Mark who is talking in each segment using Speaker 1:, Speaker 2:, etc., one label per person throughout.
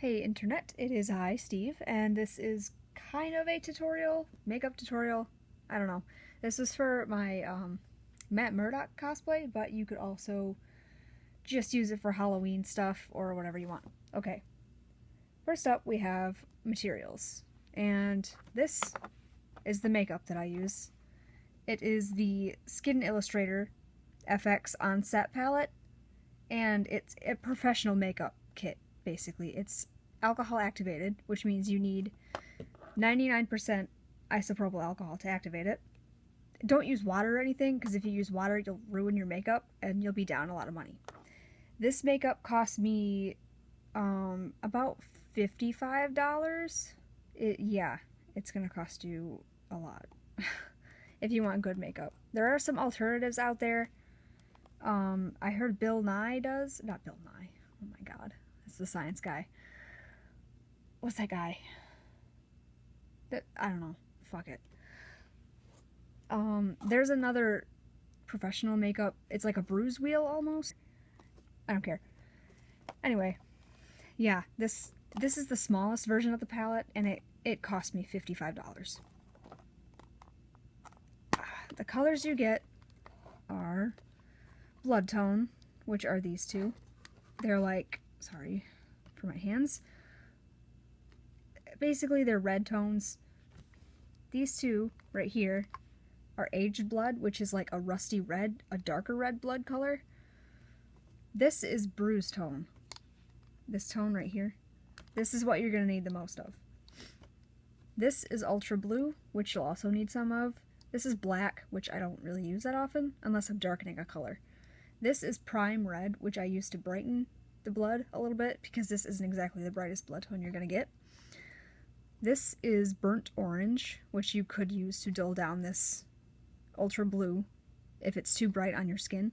Speaker 1: Hey Internet, it is I, Steve, and this is kind of a tutorial, makeup tutorial, I don't know. This is for my Matt Murdock cosplay, but you could also just use it for Halloween stuff or whatever you want. Okay, first up we have materials, and this is the makeup that I use. It is the Skin Illustrator FX Onset palette, and it's a professional makeup kit. Basically, it's alcohol activated, which means you need 99% isopropyl alcohol to activate it. Don't use water or anything, because if you use water, you'll ruin your makeup and you'll be down a lot of money. This makeup cost me about $55. Yeah, it's gonna cost you a lot if you want good makeup. There are some alternatives out there. I heard Bill Nye does. Not Bill Nye. Oh my god. It's the science guy. What's that guy? I don't know. Fuck it. There's another professional makeup. It's like a bruise wheel almost. I don't care. Anyway, yeah, this is the smallest version of the palette, and it cost me $55. The colors you get are blood tone, which are these two. They're like, sorry for my hands. Basically, they're red tones. These two right here are aged blood, which is like a rusty red, a darker red blood color. This is bruised tone. This tone right here. This is what you're going to need the most of. This is ultra blue, which you'll also need some of. This is black, which I don't really use that often, unless I'm darkening a color. This is prime red, which I use to brighten the blood a little bit, because this isn't exactly the brightest blood tone you're going to get. This is burnt orange, which you could use to dull down this ultra blue if it's too bright on your skin.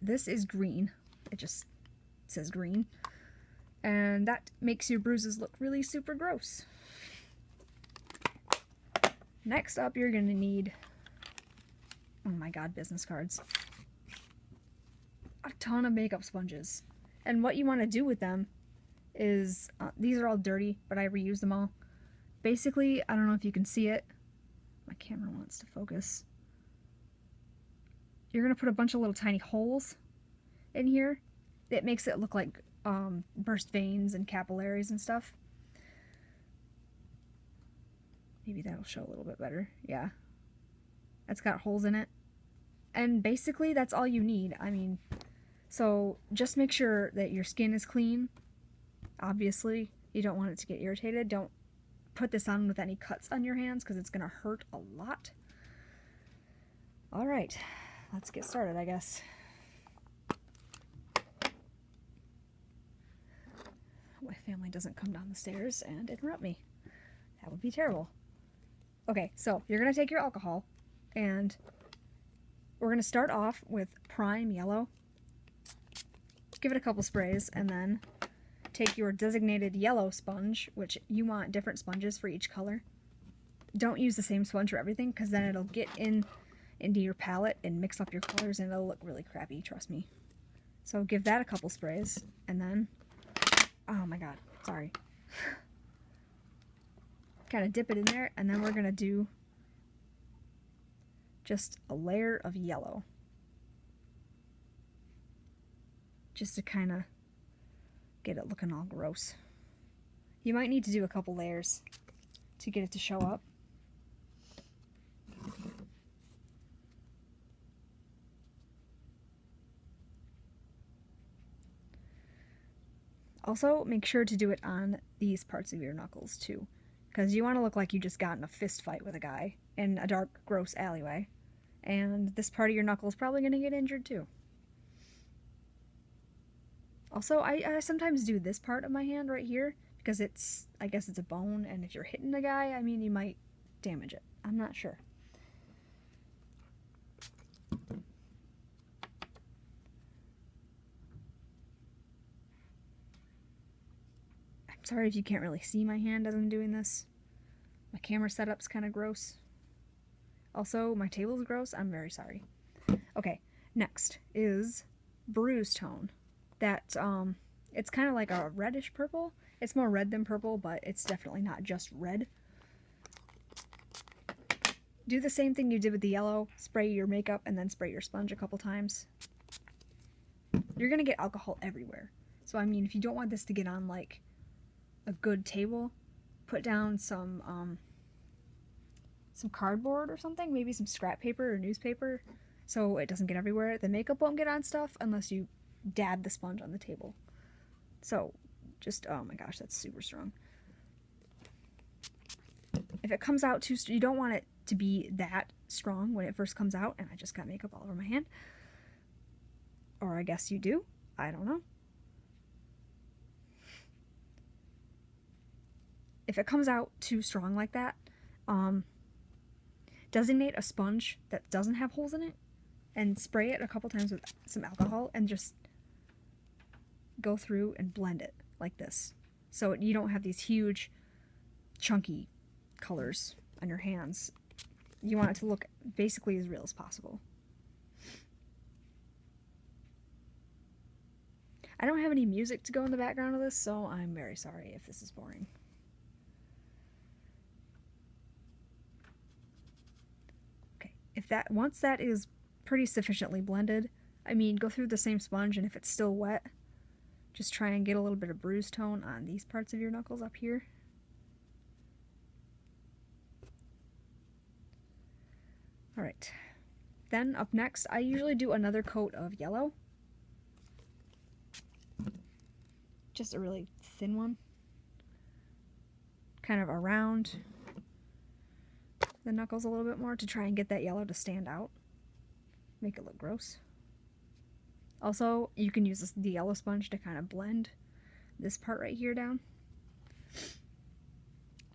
Speaker 1: This is green. It just says green. And that makes your bruises look really super gross. Next up, you're going to need, oh my god, business cards. A ton of makeup sponges. And what you want to do with them is, these are all dirty, but I reuse them all. Basically, I don't know if you can see it. My camera wants to focus. You're going to put a bunch of little tiny holes in here. It makes it look like burst veins and capillaries and stuff. Maybe that'll show a little bit better. Yeah. It's got holes in it. And basically, that's all you need. I mean, so just make sure that your skin is clean. Obviously, you don't want it to get irritated. Don't put this on with any cuts on your hands, because it's going to hurt a lot. Alright, let's get started, I guess. My family doesn't come down the stairs and interrupt me. That would be terrible. Okay, so you're going to take your alcohol, and we're going to start off with prime yellow. Give it a couple sprays, and then take your designated yellow sponge, which you want different sponges for each color. Don't use the same sponge for everything, because then it'll get into your palette and mix up your colors, and it'll look really crappy, trust me. So give that a couple sprays, and then, oh my god, sorry. Kind of dip it in there, and then we're going to do just a layer of yellow. Just to kind of get it looking all gross. You might need to do a couple layers to get it to show up. Also, make sure to do it on these parts of your knuckles too, because you want to look like you just got in a fist fight with a guy in a dark, gross alleyway. And this part of your knuckle is probably going to get injured too. Also, I sometimes do this part of my hand right here, because it's, I guess it's a bone, and if you're hitting the guy, I mean, you might damage it. I'm not sure. I'm sorry if you can't really see my hand as I'm doing this. My camera setup's kind of gross. Also, my table's gross. I'm very sorry. Okay, next is bruise tone. That It's kind of like a reddish purple. It's more red than purple, but it's definitely not just red. Do the same thing you did with the yellow. Spray your makeup and then spray your sponge a couple times. You're going to get alcohol everywhere. So, I mean, if you don't want this to get on, like, a good table, put down some cardboard or something. Maybe some scrap paper or newspaper so it doesn't get everywhere. The makeup won't get on stuff unless you dab the sponge on the table. So, just, oh my gosh, that's super strong. If it comes out too, you don't want it to be that strong when it first comes out, and I just got makeup all over my hand. Or I guess you do. I don't know. If it comes out too strong like that, designate a sponge that doesn't have holes in it and spray it a couple times with some alcohol and just go through and blend it like this. So you don't have these huge, chunky colors on your hands. You want it to look basically as real as possible. I don't have any music to go in the background of this, so I'm very sorry if this is boring. Okay, once that is pretty sufficiently blended, I mean, go through the same sponge, and if it's still wet, just try and get a little bit of bruise tone on these parts of your knuckles up here. Alright, then up next, I usually do another coat of yellow. Just a really thin one. Kind of around the knuckles a little bit more to try and get that yellow to stand out. Make it look gross. Also, you can use the yellow sponge to kind of blend this part right here down.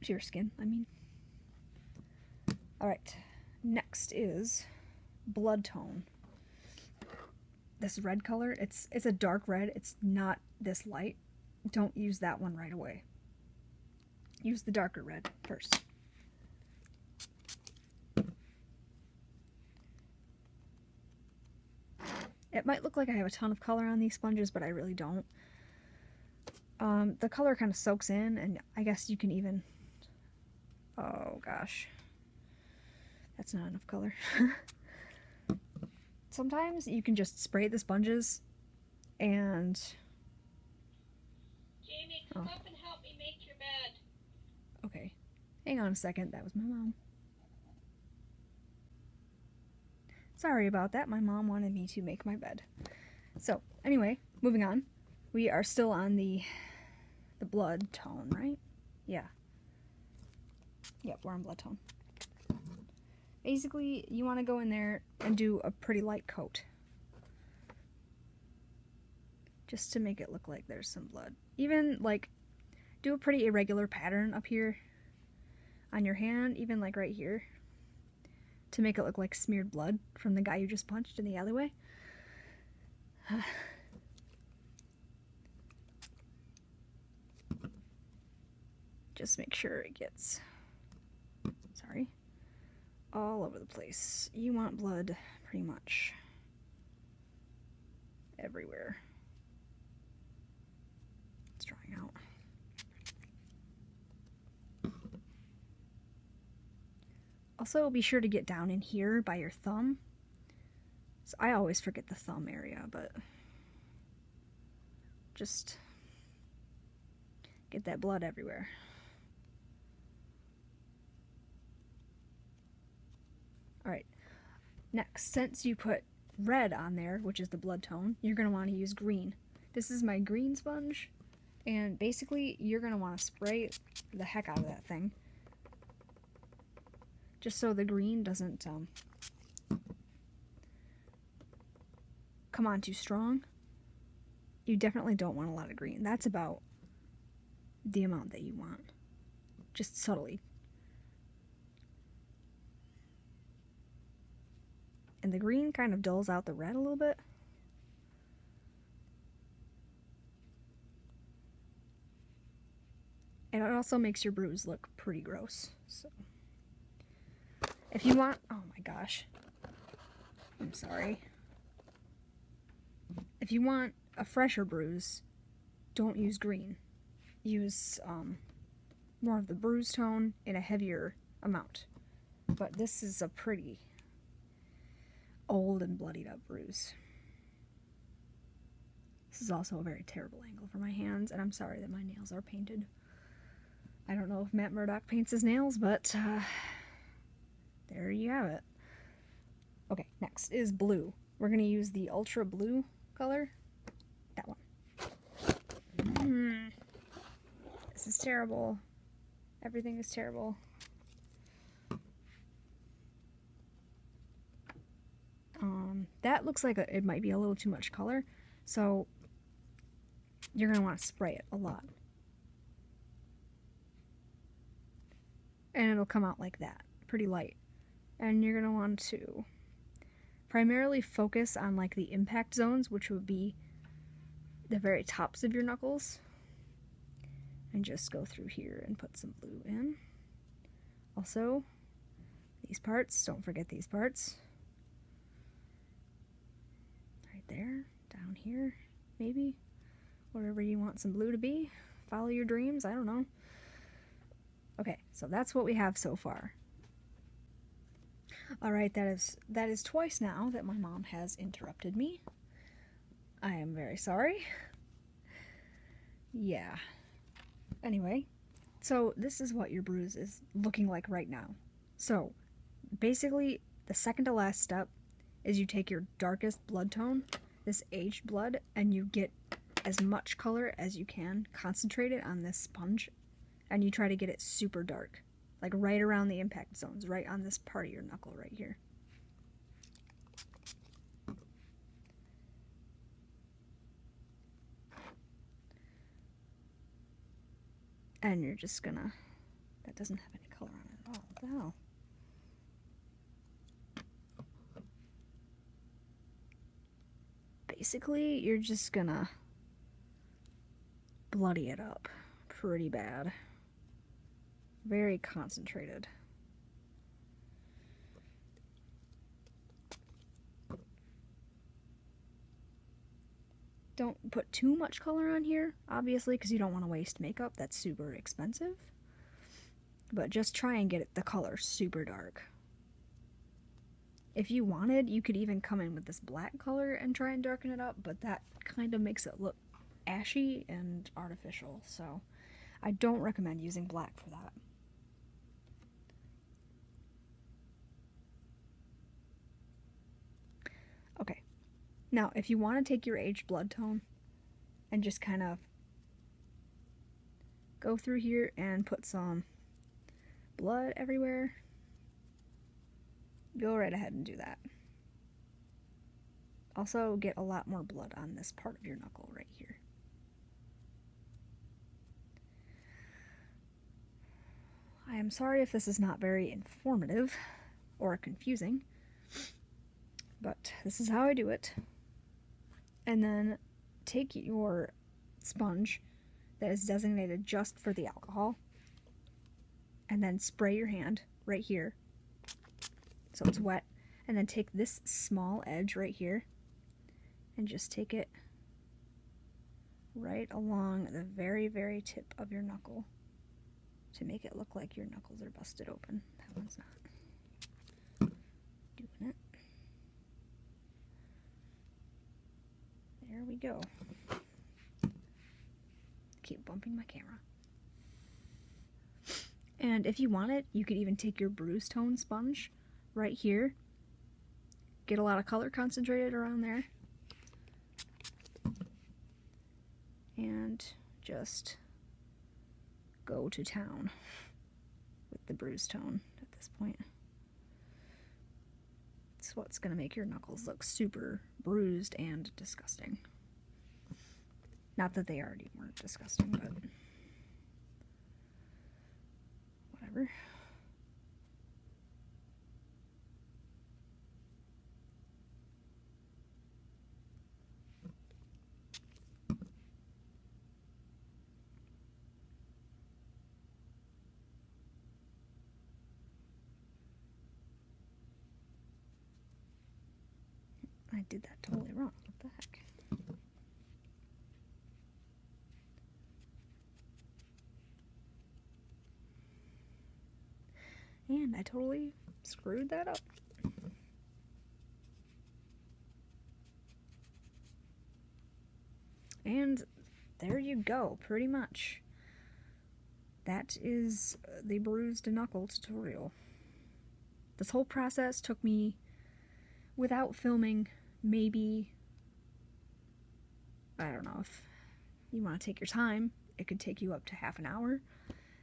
Speaker 1: To your skin, I mean. Alright. Next is blood tone. This red color, it's a dark red. It's not this light. Don't use that one right away. Use the darker red first. It might look like I have a ton of color on these sponges, but I really don't. The color kind of soaks in, and I guess you can even... Oh gosh. That's not enough color. Sometimes you can just spray the sponges and...
Speaker 2: Jamie, come up and help me make your bed.
Speaker 1: Okay. Hang on a second. That was my mom. Sorry about that. My mom wanted me to make my bed. So, anyway, moving on. We are still on the blood tone, right? Yeah. Yep, we're on blood tone. Basically, you want to go in there and do a pretty light coat. Just to make it look like there's some blood. Even, like, do a pretty irregular pattern up here on your hand, even like right here, to make it look like smeared blood from the guy you just punched in the alleyway. Just make sure it gets, sorry, all over the place. You want blood pretty much everywhere. It's drying out. Also, be sure to get down in here by your thumb. So I always forget the thumb area, but just get that blood everywhere. Alright, next, since you put red on there, which is the blood tone, you're going to want to use green. This is my green sponge, and basically you're going to want to spray the heck out of that thing. Just so the green doesn't come on too strong. You definitely don't want a lot of green. That's about the amount that you want. Just subtly. And the green kind of dulls out the red a little bit. And it also makes your bruise look pretty gross. So, if you want, oh my gosh, I'm sorry. If you want a fresher bruise, don't use green. Use more of the bruise tone in a heavier amount. But this is a pretty old and bloodied up bruise. This is also a very terrible angle for my hands, and I'm sorry that my nails are painted. I don't know if Matt Murdock paints his nails, but there you have it. Okay, next is blue. We're going to use the ultra blue color. That one. This is terrible. Everything is terrible. That looks like it might be a little too much color, so you're going to want to spray it a lot. And it'll come out like that, pretty light. And you're going to want to primarily focus on like the impact zones, which would be the very tops of your knuckles. And just go through here and put some blue in. Also, these parts, don't forget these parts. Right there, down here, maybe. Wherever you want some blue to be. Follow your dreams, I don't know. Okay, so that's what we have so far. Alright, that is twice now that my mom has interrupted me. I am very sorry. Yeah. Anyway, so this is what your bruise is looking like right now. So, basically, the second to last step is you take your darkest blood tone, this aged blood, and you get as much color as you can, concentrate it on this sponge, and you try to get it super dark. Like right around the impact zones, right on this part of your knuckle right here. And you're just gonna... That doesn't have any color on it at all. What the hell? Basically, you're just gonna bloody it up pretty bad. Very concentrated. Don't put too much color on here, obviously, because you don't want to waste makeup. That's super expensive. But just try and get the color super dark. If you wanted, you could even come in with this black color and try and darken it up, but that kind of makes it look ashy and artificial, so I don't recommend using black for that. Okay, now if you want to take your aged blood tone and just kind of go through here and put some blood everywhere, go right ahead and do that. Also get a lot more blood on this part of your knuckle right here. I am sorry if this is not very informative or confusing, but this is how I do it. And then take your sponge that is designated just for the alcohol and then spray your hand right here so it's wet, and then take this small edge right here and just take it right along the very, very tip of your knuckle to make it look like your knuckles are busted open. That one's not doing it. There we go. Keep bumping my camera. And if you want it, you could even take your bruise tone sponge right here. Get a lot of color concentrated around there. And just go to town with the bruise tone at this point. It's what's going to make your knuckles look super bruised and disgusting. Not that they already weren't disgusting, but whatever. I did that totally wrong. What the heck? And I totally screwed that up. And there you go, pretty much. That is the bruised knuckle tutorial. This whole process took me, without filming, maybe, I don't know, if you want to take your time, it could take you up to half an hour.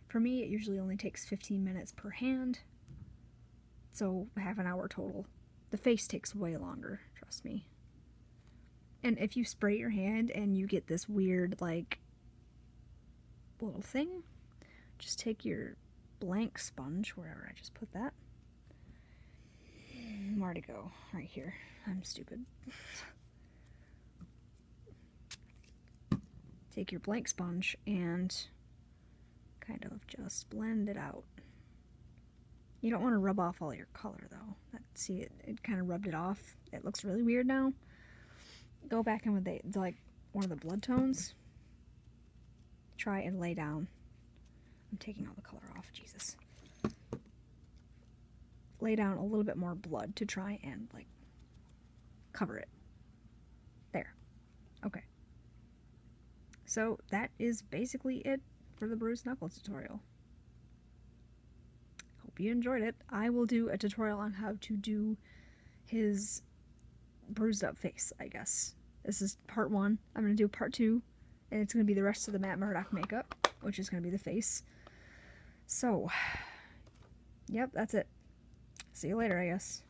Speaker 1: For me, it usually only takes 15 minutes per hand, so half an hour total. The face takes way longer, trust me. And if you spray your hand and you get this weird, like, little thing, just take your blank sponge, wherever I just put that. Where'd it go? Right here. I'm stupid. Take your blank sponge and kind of just blend it out. You don't want to rub off all your color, though. See, it kind of rubbed it off. It looks really weird now. Go back in with like one of the blood tones. Try and lay down. I'm taking all the color off, Jesus. Lay down a little bit more blood to try and, like, cover it. There. Okay. So that is basically it for the bruised knuckle tutorial. Hope you enjoyed it. I will do a tutorial on how to do his bruised up face, I guess. This is part 1. I'm going to do part 2, and it's going to be the rest of the Matt Murdock makeup, which is going to be the face. So, yep, that's it. See you later, I guess.